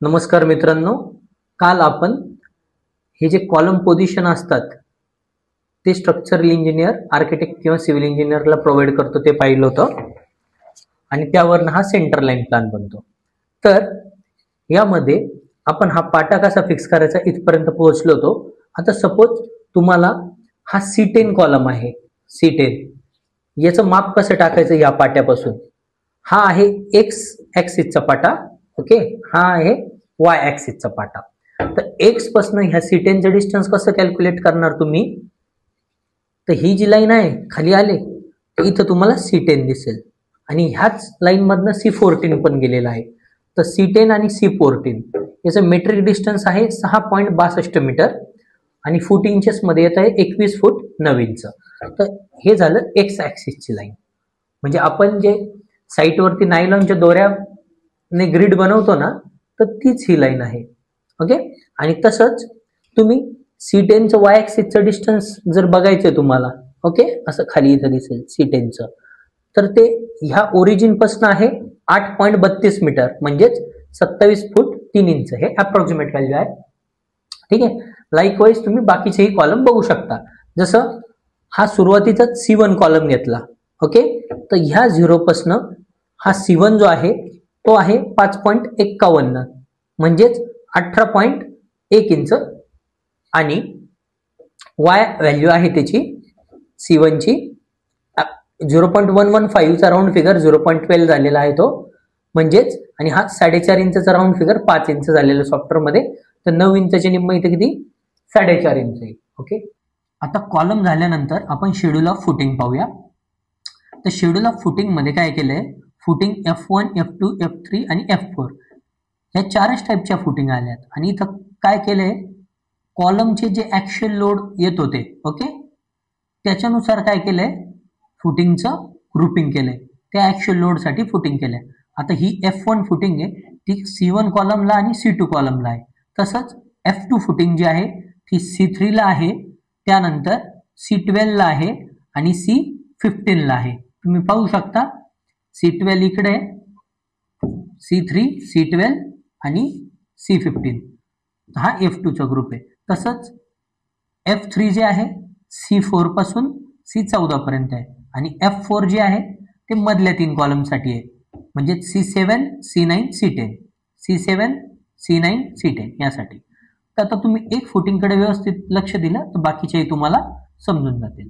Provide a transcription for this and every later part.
नमस्कार मित्रांनो, काल आपण हे जे कॉलम पोझिशन असतात ते स्ट्रक्चरल इंजिनियर, आर्किटेक्ट किंवा सिव्हिल इंजिनियरला प्रोव्हाइड करतो ते पाहिलं होतं आणि त्यावरनं हा सेंटर लाईन प्लॅन बनतो. तर यामध्ये आपण हा पाटा कसा फिक्स करायचा इथपर्यंत पोहोचलो होतो. आता सपोज तुम्हाला हा C10 कॉलम आहे, C10 याचं माप कसं टाकायचं या पाट्यापासून. हा आहे एक्स ऍक्सिसचा पाटा, ओके, हा आहे वाय ऍक्सिसचा पाटा. तर एक्स पासून ह्या C10 चं डिस्टन्स कसं कॅल्क्युलेट करणार तुम्ही. तर ही जी लाईन आहे खाली आले तर इथं तुम्हाला C10 दिसेल आणि ह्याच लाईन मधनं C14 पण गेलेला आहे. तर C10 आणि C14 याचं मेट्रिक डिस्टन्स आहे 6.62 मीटर आणि फूट इंचेस मध्ये येत आहे 21 फूट 9 इंच. तर हे झालं एक्स ऍक्सिसची लाईन. म्हणजे आपण जे साईटवरती नायलॉनच्या दोऱ्याने ग्रिड बनवतो ना, तर तीच ही लाईन आहे. ओके. आणि तसंच तुम्ही C10चं वाय ऍक्सिसचं डिस्टन्स जर बघायचंय तुम्हाला, ओके, असं खाली इथं दिसेल C10चं, तर ते ह्या ओरिजिन पासून आहे 8.32 मीटर म्हणजेच 27 फूट 3 इंच. हे अप्रॉक्सिमेट व्हॅल्यू आहे. ठीक आहे. लाईकवाईज तुम्ही बाकीचेही कॉलम बघू शकता. जसं हा सुरुवातीचा C1 कॉलम घेतला, ओके, तर ह्या 0 पासून हा C1 जो आहे तो आहे 5.51 म्हणजेच 18.1 इंच आणि वाय व्हॅल्यू आहे त्याची C1 ची 0.115चा राऊंड फिगर 0.12 झालेला आहे तो, म्हणजेच, आणि हा 4.5 इंचचा राऊंड फिगर 5 इंच झालेला सॉफ्टवेअर मध्ये. तर 9 इंचचे निम्म इथे किती 4.5 इंच आहे. ओके. आता कॉलम झाल्यानंतर आपण शेड्यूल ऑफ फुटिंग पाहूया. तर शेड्यूल ऑफ फुटिंग मध्ये काय केलंय, फुटिंग F1, F2, F3 आणि F4 या 4च टाईपच्या फुटिंग आल्यात. आणि इथं काय केलंय, कॉलमचे जे ऍक्च्युअल लोड येत होते, ओके, त्याच्यानुसार काय केलंय, फुटिंगचं ग्रुपिंग केलंय. त्या ऍक्च्युअल लोडसाठी फुटिंग केलंय. आता ही F1 फुटिंग आहे ती C1 कॉलमला आणि C2 कॉलमला आहे. तसंच F2 फुटिंग जी आहे ती C3 ला आहे, त्यानंतर C12 ला आहे आणि C15 ला आहे. तुम्ही पाहू शकता C12 इकडे, C3, C12 आणि C15 हा F2 चा ग्रुप आहे. तसंच F3 जे आहे C4 पासून C14 पर्यंत आहे आणि F4 जे आहे ते मधल्या 3 कॉलम साठी आहे, म्हणजे C7, C9, C10, C7, C9, C10 यासाठी. तर आता तुम्ही एक फुटिंगकडे व्यवस्थित लक्ष दिलं तर बाकीच्याही तुम्हाला समजून जातील.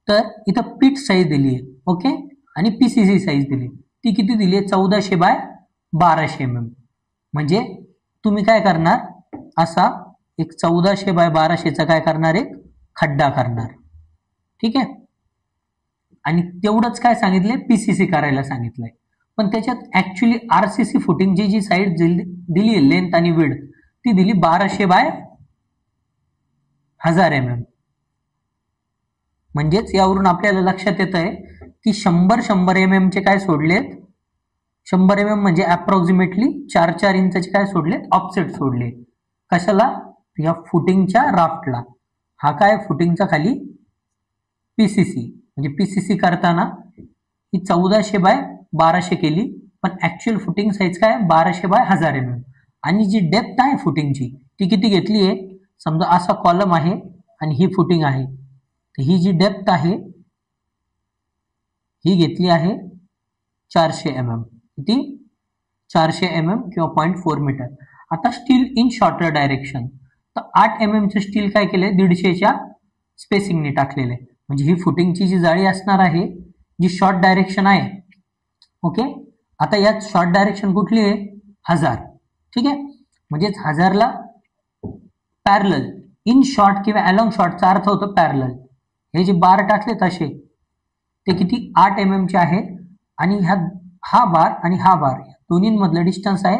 तर इथं पीट साईज दिली आहे, ओके, आणि PCC साईज दिली. ती किती दिली आहे, 1400 बाय 1200 mm. म्हणजे तुम्ही काय करणार, असा एक 1400 बाय 1200चा काय करणार, एक खड्डा करणार. ठीक आहे. आणि तेवढंच काय सांगितलंय, PCC करायला सांगितलंय. पण त्याच्यात ऍक्च्युली RCC फुटिंग जी साईड दिली आहे लेंथ आणि विड्थ ती दिली 1200 बाय 1000 mm. म्हणजेच यावरून आपल्याला लक्षात येत आहे की 100 mm चे काय सोडलेत, 100 mm म्हणजे अप्रॉक्सिमेटली 4 इंचचे काय सोडलेत, ऑफसेट सोडले. कशाला, या फुटिंगच्या राफ्टला. हा काय फुटिंगचा खाली PCC, म्हणजे PCC करताना ही 1400 बाय 1200 केली, पण ऍक्च्युअल फुटिंग साईज काय 1200 बाय 1000 mm. आणि जी डेप्थ आहे फुटिंगची ती किती घेतली आहे, समजा असा कॉलम आहे आणि ही फुटिंग आहे, तर ही जी डेप्थ आहे ही घेतली आहे 400 mm. किती, 400 mm किंवा 0.4 मीटर. आता स्टील इन शॉर्टर डायरेक्शन, तर 8 mm चं स्टील काय केलंय 150च्या स्पेसिंगने टाकलेलं आहे. म्हणजे ही फुटिंगची जी जाळी असणार आहे जी शॉर्ट डायरेक्शन आहे, ओके. आता यात शॉर्ट डायरेक्शन कुठली आहे, 1000. ठीक आहे. म्हणजेच 1000ला पॅरलल, इन शॉर्ट किंवा अलॉंग शॉर्टचा अर्थ होतो पॅरलल. हे जे बार टाकले तसे ते किती 8 mm चे आहेत आणि हा बार आणि हा बार दोन्हीमधलं डिस्टन्स आहे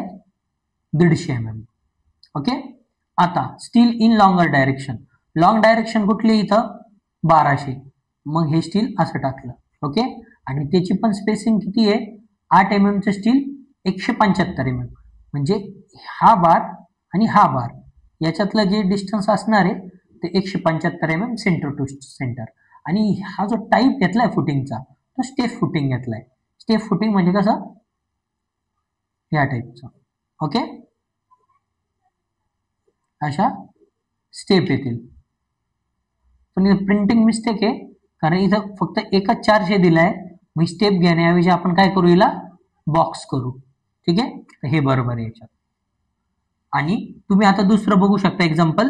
150 mm. ओके. आता steel in longer direction, long direction कुठली इथं 1200, मग हे स्टील असं टाकलं, ओके. आणि त्याची पण स्पेसिंग किती आहे, 8 mm चं स्टील 175 mm. म्हणजे हा बार आणि हा बार याच्यातलं जे डिस्टन्स असणार आहे ते 175 mm सेंटर टू सेंटर. आणि हा जो टाईप घेतलाय फुटिंगचा तो स्टेप फुटिंग घेतलाय. स्टेप फुटिंग म्हणजे कसं, या टाईपचं, ओके, अशा स्टेप येतील. पण प्रिंटिंग मिस्टेक आहे, कारण इथं फक्त एकच 400 दिलाय. मग स्टेप घेण्याऐवजी आपण काय करू, हिला बॉक्स करू. ठीक आहे, तर हे बरोबर आहे याच्यात. आणि तुम्ही आता दुसरं बघू शकता एक्झाम्पल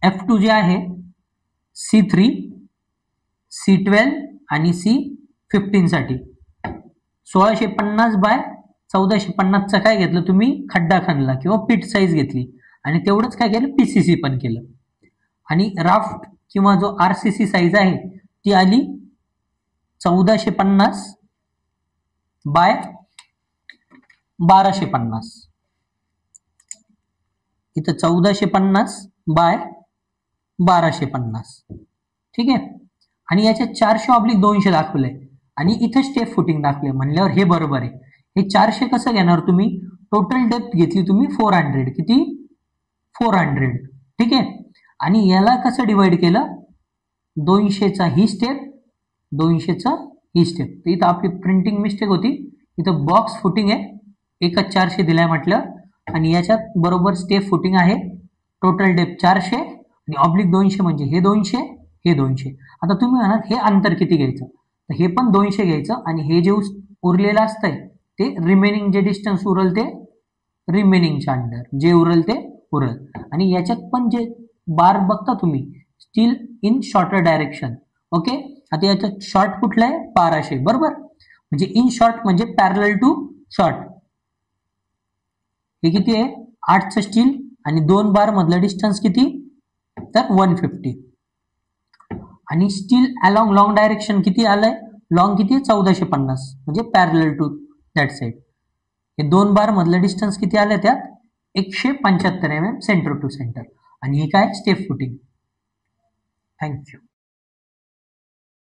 F2 जे आहे C3, C12 आणि C15 साठी 1650 बाय 1450चा काय घेतलं तुम्ही, खड्डा खणला किंवा पीट साईज घेतली आणि तेवढंच काय केलं, पीसीसी पण केलं. आणि राफ्ट किंवा जो आरसीसी साईज आहे ती आली 1450 बाय 1250. इथं 1450 बाय 1250. ठीक आहे, आणि याच्यात 400/200 दाखवलंय आणि इथं स्टेप फुटिंग दाखवले म्हणल्यावर हे बरोबर आहे. हे 400 कसं घेणार तुम्ही, टोटल डेप्थ घेतली तुम्ही 400, किती 400. ठीक आहे, आणि याला कसं डिवाइड केलं, 200चा ही स्टेप, 200चा ही स्टेप. तर इथं आपली प्रिंटिंग मिस्टेक होती. इथं बॉक्स फुटिंग आहे, एकच 400 दिलाय म्हटलं, आणि याच्यात बरोबर स्टेप फुटिंग आहे. टोटल डेप्थ 400 आणि ऑब्लिक 200 म्हणजे हे 200, हे 200. आता तुम्ही म्हणाल हे अंतर किती घ्यायचं, तर हे पण 200 घ्यायचं आणि हे जे उरलेलं असतंय ते रिमेनिंग जे डिस्टन्स उरल ते रिमेनिंगच्या अंडर, जे उरल ते उरल. आणि याच्यात पण जे बार बघता तुम्ही, steel in shorter direction. Okay, आता याच्यात शॉर्ट कुठला आहे, 1200, बरोबर. म्हणजे इन शॉर्ट म्हणजे पॅरलल टू शॉर्ट. हे किती आहे, 8चं स्टील आणि 2 बार मधलं डिस्टन्स किती, तर 150. आणि स्टील अलॉंग लॉंग डायरेक्शन किती आलंय, लॉंग किती आहे 1450, म्हणजे पॅरलल टू दॅट साइड. हे 2 बार मधलं डिस्टन्स किती आलं, त्यात 175 mm सेंटर टू सेंटर. आणि हे काय, स्टेप फुटिंग. थँक्यू.